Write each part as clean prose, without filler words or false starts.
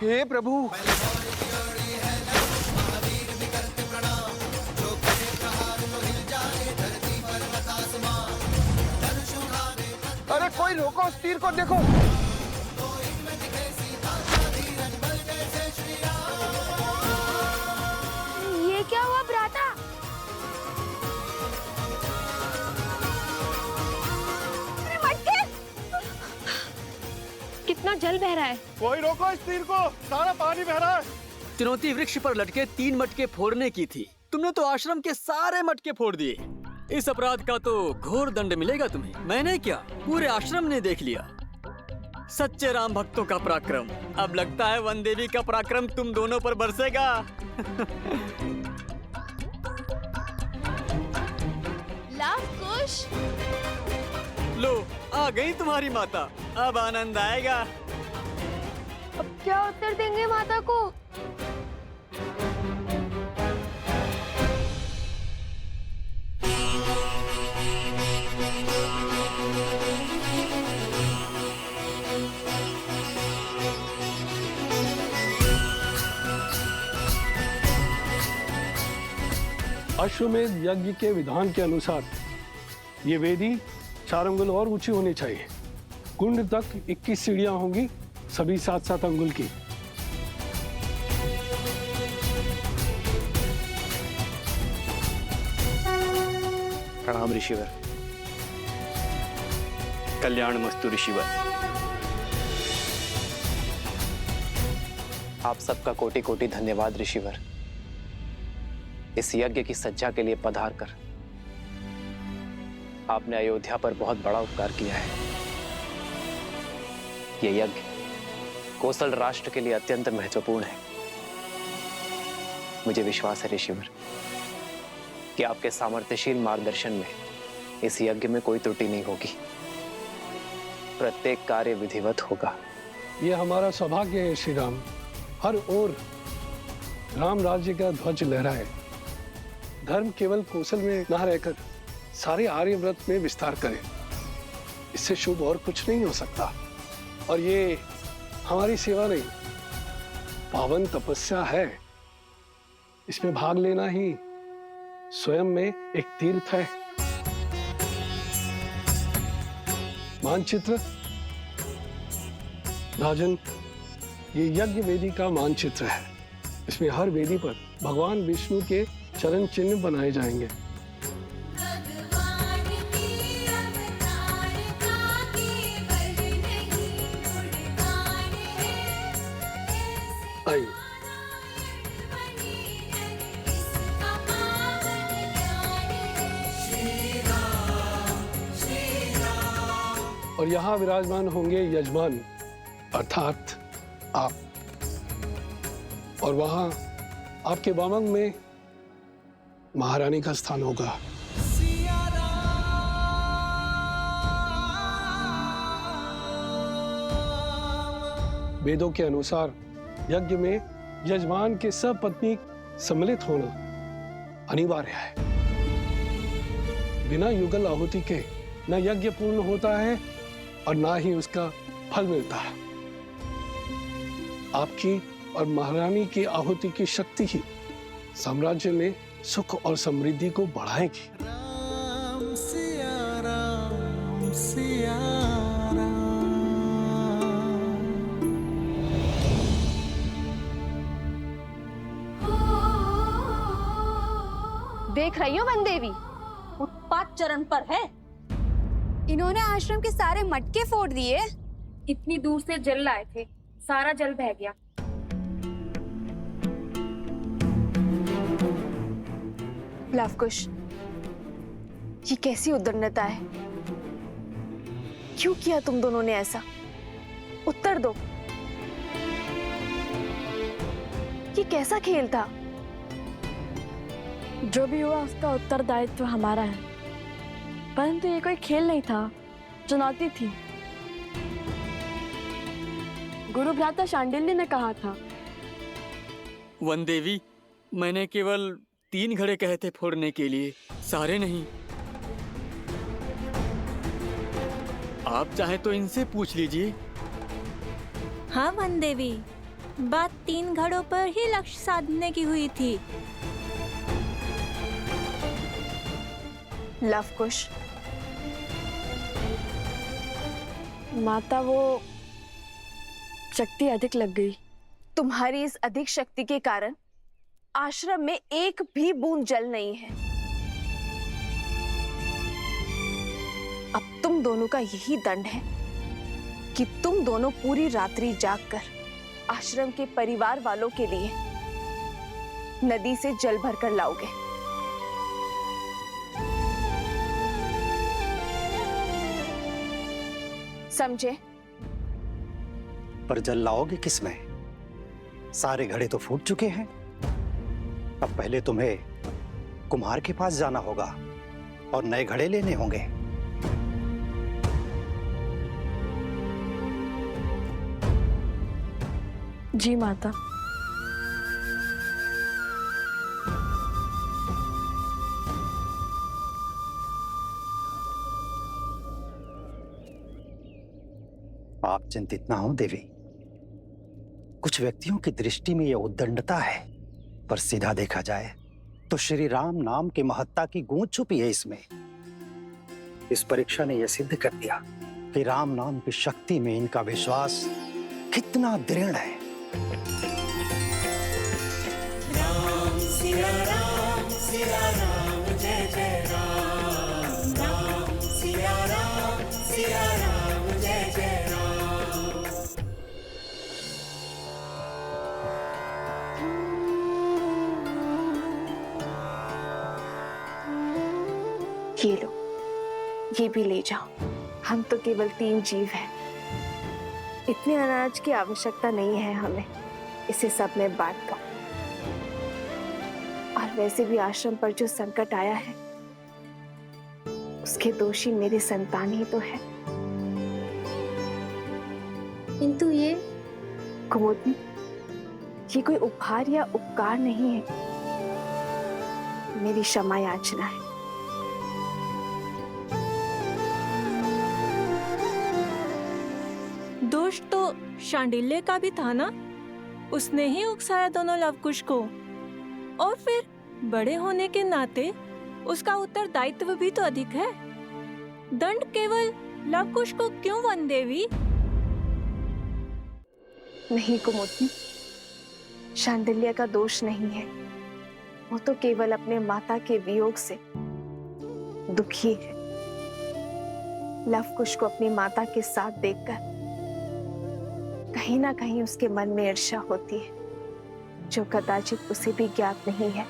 हे प्रभु। अरे कोई रोको, उस तीर को देखो। ये क्या हुआ भ्राता? अरे मटके! कितना जल बह रहा है। कोई रोको इस तीर को, सारा पानी बह रहा है। चुनौती वृक्ष पर लटके 3 मटके फोड़ने की थी, तुमने तो आश्रम के सारे मटके फोड़ दिए। इस अपराध का तो घोर दंड मिलेगा तुम्हें। मैंने क्या, पूरे आश्रम ने देख लिया। सच्चे राम भक्तों का पराक्रम। अब लगता है वन देवी का पराक्रम तुम दोनों पर बरसेगा। लव कुश। लो, आ गई तुम्हारी माता। अब आनंद आएगा। अब क्या उत्तर देंगे माता को? अश्वमेध यज्ञ के विधान के अनुसार ये वेदी 4 अंगुल और ऊंची होनी चाहिए। कुंड तक 21 सीढ़ियां होंगी, सभी 7-7 अंगुल की। प्रणाम ऋषिवर। कल्याण मस्तु ऋषिवर। आप सबका कोटि कोटि धन्यवाद ऋषिवर। इस यज्ञ की सज्जा के लिए पधार कर आपने अयोध्या पर बहुत बड़ा उपकार किया है। यह यज्ञ कोसल राष्ट्र के लिए अत्यंत महत्वपूर्ण है। मुझे विश्वास है ऋषिवर कि आपके सामर्थ्यशील मार्गदर्शन में इस यज्ञ में कोई त्रुटि नहीं होगी। प्रत्येक कार्य विधिवत होगा। ये हमारा सौभाग्य है श्री राम। हर ओर राम राज्य का ध्वज लहराए। धर्म केवल कौशल में न रहकर सारे आर्यव्रत में विस्तार करे। इससे शुभ और कुछ नहीं हो सकता। और ये हमारी सेवा नहीं, पावन तपस्या है। इसमें भाग लेना ही स्वयं में एक तीर्थ है। मानचित्र राजन, ये यज्ञ वेदी का मानचित्र है। इसमें हर वेदी पर भगवान विष्णु के चरण चिन्ह बनाए जाएंगे। आइए। और यहाँ विराजमान होंगे यजमान अर्थात आप, और वहां आपके वामंग में महारानी का स्थान होगा। वेदों के अनुसार यज्ञ में यजमान के सपत्नी सम्मिलित होना अनिवार्य है। बिना युगल आहुति के न यज्ञ पूर्ण होता है और ना ही उसका फल मिलता है। आपकी और महारानी की आहुति की शक्ति ही साम्राज्य में सुख और समृद्धि को बढ़ाएगी। राम सिया राम सिया राम। देख रही हो वन देवी, उत्पात चरण पर है। इन्होंने आश्रम के सारे मटके फोड़ दिए। इतनी दूर से जल लाए थे, सारा जल बह गया। लवकुश, ये कैसी उद्दंडता है? क्यों किया तुम दोनों ने ऐसा? उत्तर दो। ये कैसा खेल था? जो भी हुआ उसका उत्तरदायित्व हमारा है, परंतु ये कोई खेल नहीं था, चुनौती थी। गुरु भ्राता शांडिल्य ने कहा था। वन देवी, मैंने केवल 3 घड़े कहे थे फोड़ने के लिए, सारे नहीं। आप चाहे तो इनसे पूछ लीजिए। हाँ वन देवी, बात 3 घड़ों पर ही लक्ष्य साधने की हुई थी। लवकुश, माता वो शक्ति अधिक लग गई। तुम्हारी इस अधिक शक्ति के कारण आश्रम में एक भी बूंद जल नहीं है। अब तुम दोनों का यही दंड है कि तुम दोनों पूरी रात्रि जागकर आश्रम के परिवार वालों के लिए नदी से जल भरकर लाओगे। समझे? पर जल लाओगे किसमें? सारे घड़े तो फूट चुके हैं। अब पहले तुम्हें कुम्हार के पास जाना होगा और नए घड़े लेने होंगे। जी माता। आप चिंतित ना हो देवी। कुछ व्यक्तियों की दृष्टि में यह उद्दंडता है, पर सीधा देखा जाए तो श्री राम नाम की महत्ता की गूंज छुपी है इसमें। इस परीक्षा ने यह सिद्ध कर दिया कि राम नाम की शक्ति में इनका विश्वास कितना दृढ़ है। राम सिया राम जय जय राम। राम सिया राम जय जय राम। ये लो, ये भी ले जाओ। हम तो केवल 3 जीव हैं। इतने अनाज की आवश्यकता नहीं है हमें, इसे सब में बांट दो। और वैसे भी आश्रम पर जो संकट आया है उसके दोषी मेरी संतान ही तो है। किंतु ये कुमुदनी, ये कोई उपहार या उपकार नहीं है, मेरी क्षमा याचना है। दोष तो शांडिल्य का भी था ना, उसने ही उकसाया दोनों लवकुश को, और फिर बड़े होने के नाते उसका उत्तरदायित्व भी तो अधिक है। दंड केवल लवकुश को क्यों वन देवी? नहीं कुमुदनी, शांडिल्य का दोष नहीं है। वो तो केवल अपने माता के वियोग से दुखी है। लवकुश को अपनी माता के साथ देखकर कहीं ना कहीं उसके मन में ईर्ष्या होती है, जो कदाचित उसे भी ज्ञात नहीं है।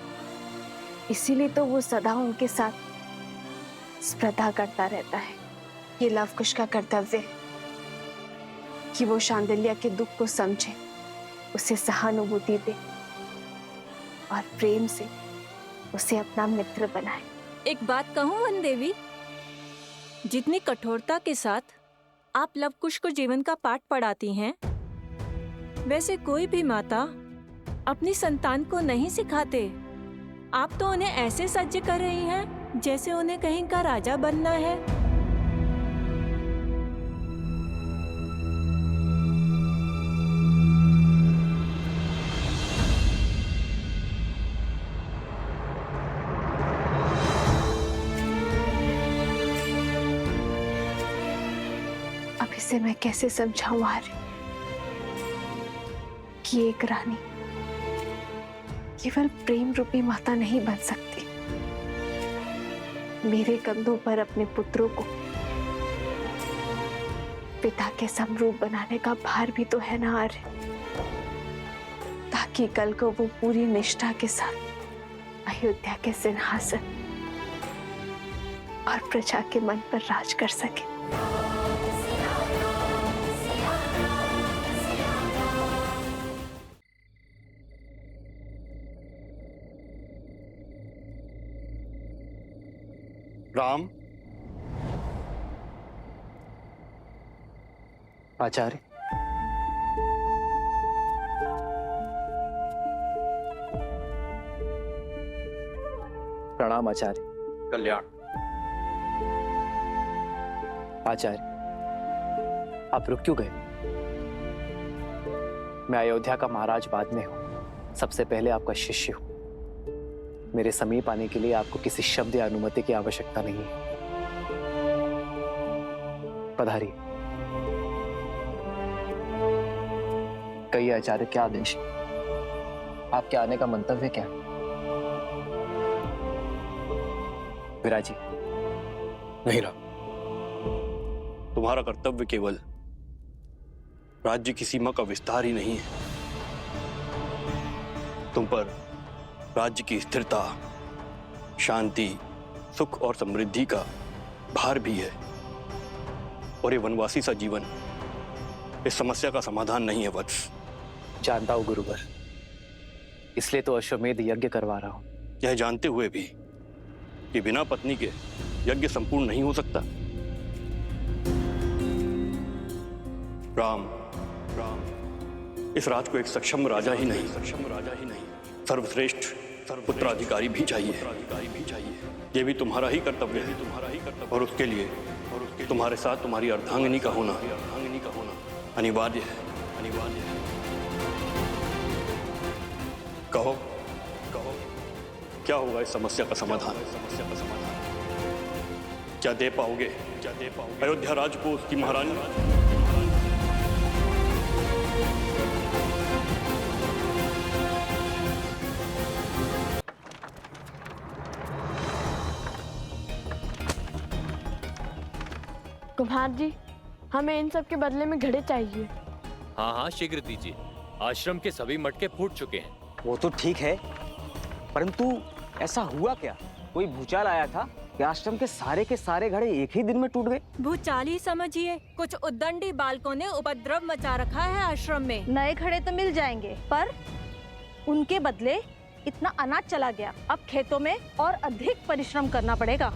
इसीलिए तो वो सदा उनके साथ स्पर्धा करता रहता है। ये लवकुश का कर्तव्य है कि वो शांडिल्य के दुख को समझे, उसे सहानुभूति दे और प्रेम से उसे अपना मित्र बनाए। एक बात कहूं वन देवी, जितनी कठोरता के साथ आप लवकुश को जीवन का पाठ पढ़ाती हैं, वैसे कोई भी माता अपनी संतान को नहीं सिखाते। आप तो उन्हें ऐसे सज्ज कर रही हैं जैसे उन्हें कहीं का राजा बनना है। अब इसे मैं कैसे समझाऊं आर्य कि एक रानी केवल प्रेम रूपी माता नहीं बन सकती। मेरे कंधों पर अपने पुत्रों को पिता के समरूप बनाने का भार भी तो है ना आर्य, ताकि कल को वो पूरी निष्ठा के साथ अयोध्या के सिंहासन और प्रजा के मन पर राज कर सके। राम। आचार्य, प्रणाम आचार्य। कल्याण। आचार्य, आप रुक क्यों गए? मैं अयोध्या का महाराज बाद में हूं, सबसे पहले आपका शिष्य हूं। मेरे समीप आने के लिए आपको किसी शब्द या अनुमति की आवश्यकता नहीं है। पधारिए। कहिए आचार्य, क्या आदेश है? आपके आने का मंतव्य क्या है? विराजी। नहीं राम, तुम्हारा कर्तव्य केवल राज्य की सीमा का विस्तार ही नहीं है, तुम पर राज्य की स्थिरता, शांति, सुख और समृद्धि का भार भी है। और ये वनवासी सा जीवन इस समस्या का समाधान नहीं है वत्स। जानता हूं गुरुवर, इसलिए तो अश्वमेध यज्ञ करवा रहा हूं। यह जानते हुए भी कि बिना पत्नी के यज्ञ संपूर्ण नहीं हो सकता। राम इस राज को एक सक्षम राजा ही नहीं, सर्वश्रेष्ठ पुत्राधिकारी भी चाहिए। ये भी तुम्हारा ही कर्तव्य है, और उसके लिए तुम्हारे साथ तुम्हारी अर्धांगिनी का होना अनिवार्य है। कहो क्या होगा इस समस्या का समाधान? क्या दे पाओगे अयोध्या राज को उसकी महारानी? कुम्हार जी, हमें इन सब के बदले में घड़े चाहिए। हाँ हाँ, शीघ्र दीजिए। आश्रम के सभी मटके फूट चुके हैं। वो तो ठीक है, परंतु ऐसा हुआ क्या? कोई भूचाल आया था कि आश्रम के सारे घड़े एक ही दिन में टूट गए? भूचाल ही समझिए। कुछ उद्दंडी बालकों ने उपद्रव मचा रखा है आश्रम में। नए घड़े तो मिल जाएंगे, पर उनके बदले इतना अनाज चला गया। अब खेतों में और अधिक परिश्रम करना पड़ेगा।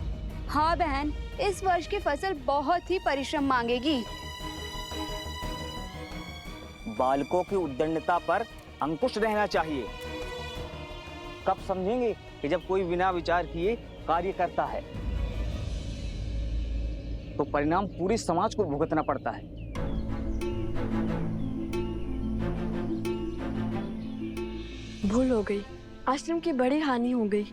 हाँ बहन, इस वर्ष की फसल बहुत ही परिश्रम मांगेगी। बालकों की उद्दंडता पर अंकुश रहना चाहिए। कब समझेंगे कि जब कोई बिना विचार किए कार्य करता है तो परिणाम पूरे समाज को भुगतना पड़ता है। भूल हो गई, आश्रम की बड़ी हानि हो गई।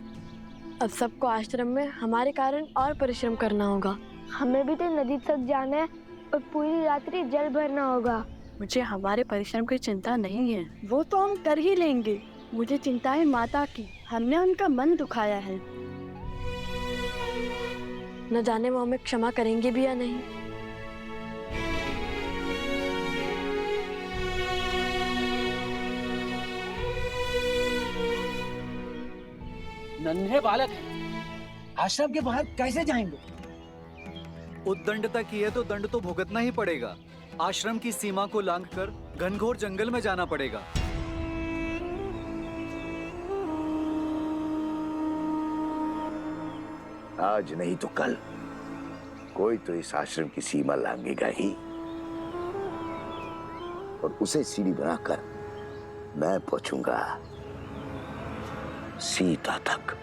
अब सबको आश्रम में हमारे कारण और परिश्रम करना होगा। हमें भी तो नदी तक जाना है और पूरी रात्रि जल भरना होगा। मुझे हमारे परिश्रम की चिंता नहीं है, वो तो हम कर ही लेंगे। मुझे चिंता है माता की, हमने उनका मन दुखाया है। न जाने वो हमें क्षमा करेंगे भी या नहीं। नन्हे बालक आश्रम के बाहर कैसे जाएंगे? उद्दंडता की है तो दंड तो भुगतना ही पड़ेगा। आश्रम की सीमा को लांघकर घनघोर जंगल में जाना पड़ेगा। आज नहीं तो कल कोई तो इस आश्रम की सीमा लांघेगा ही, और उसे सीढ़ी बनाकर मैं पहुंचूंगा सीता तक।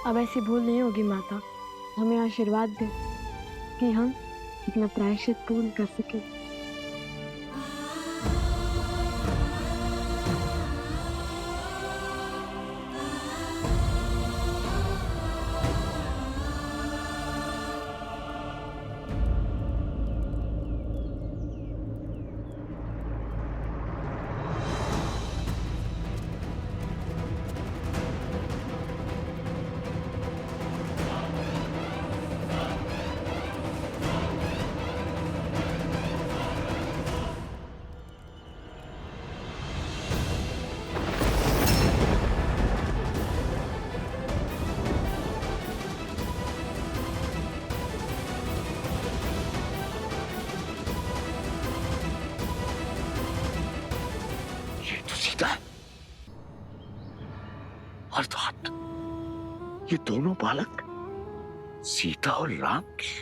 अब ऐसी भूल नहीं होगी माता। हमें आशीर्वाद दे कि हम अपना प्रायश्चित पूर्ण कर सके। सीता अर्थात ये दोनों बालक सीता और राम के।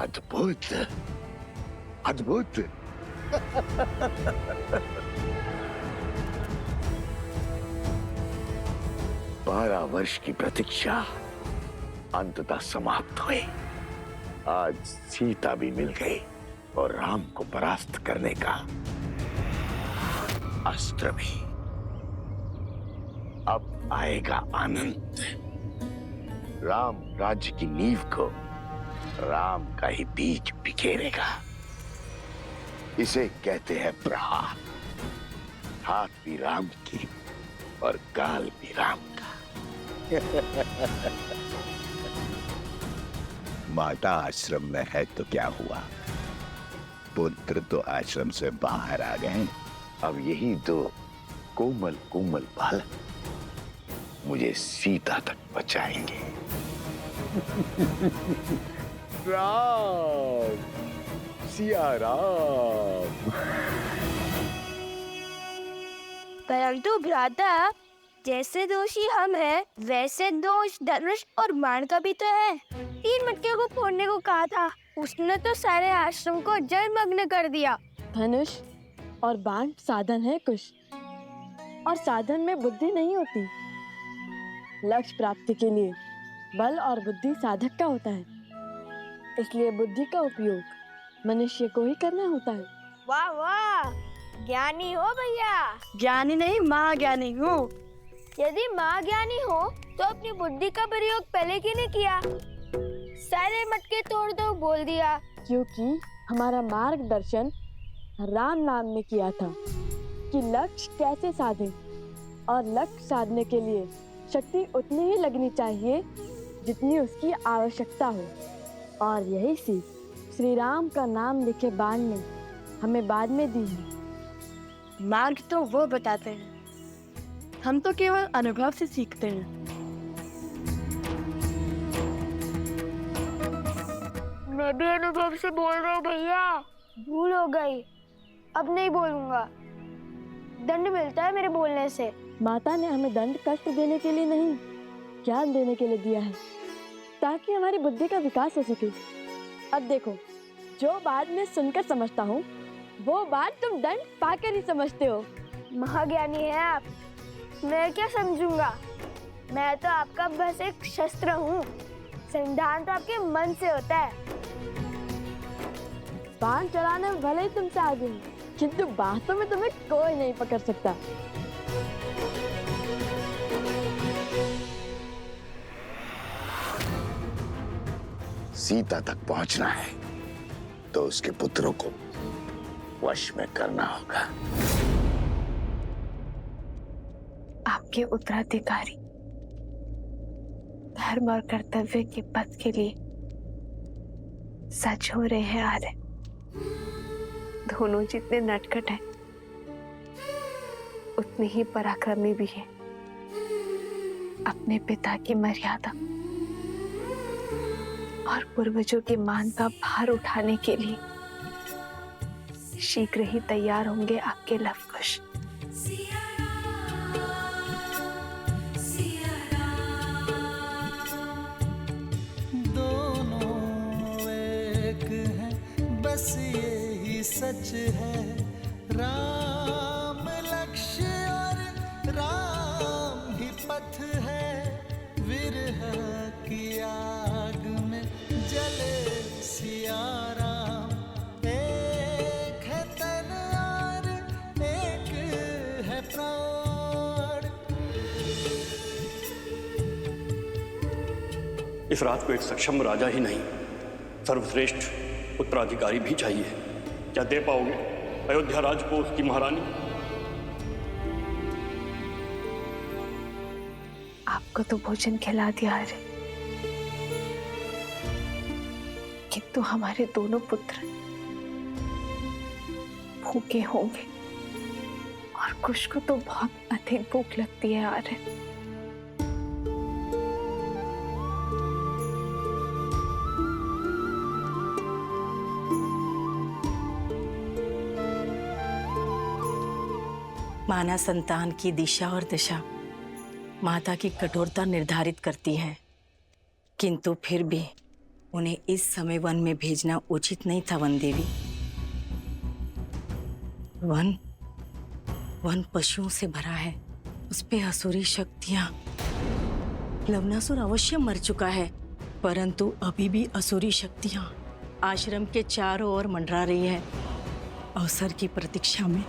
अद्भुत, अद्भुत। 12 वर्ष की प्रतीक्षा अंततः समाप्त हुई। आज सीता भी मिल गई और राम को परास्त करने का अस्त्र भी। अब आएगा आनंद। राम राज्य की नींव को राम का ही बीज बिखेरेगा। इसे कहते हैं प्रहार। हाथ भी राम की और गाल भी राम का। माता आश्रम में है तो क्या हुआ, पुत्र तो आश्रम से बाहर आ गए। अब यही दो कोमल कोमल बालक मुझे सीता तक बचाएंगे। राम, सिया राम। परंतु भ्राता, जैसे दोषी हम हैं, वैसे दोष धनुष और बाण का भी तो है। 3 मटके को फोड़ने को कहा था, उसने तो सारे आश्रम को जलमग्न कर दिया। धनुष और बाण साधन है कुश, और साधन में बुद्धि नहीं होती। लक्ष्य प्राप्ति के लिए बल और बुद्धि साधक का होता है, इसलिए बुद्धि का उपयोग मनुष्य को ही करना होता है। वाह वाह, ज्ञानी हो भैया। ज्ञानी नहीं, महाज्ञानी हूँ। यदि महाज्ञानी हो तो अपनी बुद्धि का प्रयोग पहले क्यों नहीं किया? सारे मटके तोड़ दो बोल दिया। क्योंकि हमारा मार्गदर्शन राम नाम ने किया था कि लक्ष्य कैसे साधें, और लक्ष्य साधने के लिए शक्ति उतनी ही लगनी चाहिए जितनी उसकी आवश्यकता हो। और यही सीख श्री राम का नाम लिखे बाण ने हमें बाद में दी है। मार्ग तो वो बताते हैं, हम तो केवल अनुभव से सीखते हैं। मैं भी अनुभव से बोल रहा हूँ भैया। भूल हो गई, अब नहीं बोलूंगा। दंड मिलता है मेरे बोलने से। माता ने हमें दंड कष्ट देने के लिए नहीं, ज्ञान देने के लिए दिया है, ताकि हमारी बुद्धि का विकास हो सके। अब देखो, जो बात मैं सुनकर समझता हूँ वो बात तुम दंड पाकर ही समझते हो। महाज्ञानी है आप, मैं क्या समझूंगा? मैं तो आपका बस एक शस्त्र हूँ। संधान तो आपके मन से होता है। बाण चलाने में भले ही तुमसे आगे हूँ, किंतु बातों में तुम्हें कोई नहीं पकड़ सकता। सीता तक पहुंचना है तो उसके पुत्रों को वश में करना होगा। आपके उत्तराधिकारी धर्म और कर्तव्य के पथ के लिए सच हो रहे हैं आर्य। दोनों जितने नटखट हैं उतने ही पराक्रमी भी हैं। अपने पिता की मर्यादा और पूर्वजों के मान का भार उठाने के लिए शीघ्र ही तैयार होंगे आपके लवकुश। दोनों एक हैं, बस यही सच है। राम लक्ष्य और राम ही पथ है। विरह की आग में जले सिया राम। एक है तन और एक है प्राण। इस रात को एक सक्षम राजा ही नहीं, सर्वश्रेष्ठ उत्तराधिकारी भी चाहिए। क्या दे पाओगे अयोध्या राज को उसकी महारानी? आपको तो भोजन खिला दिया है, किंतु हमारे दोनों पुत्र भूखे होंगे और कुश को तो बहुत अधिक भूख लगती है आर्य। माना संतान की दिशा और दशा माता की कठोरता निर्धारित करती है, किंतु फिर भी उन्हें इस समय वन में भेजना उचित नहीं था वन देवी। वन पशुओं से भरा है, उस पे असुरी शक्तियां। लवणासुर अवश्य मर चुका है, परंतु अभी भी असुरी शक्तियां आश्रम के चारों ओर मंडरा रही है, अवसर की प्रतीक्षा में।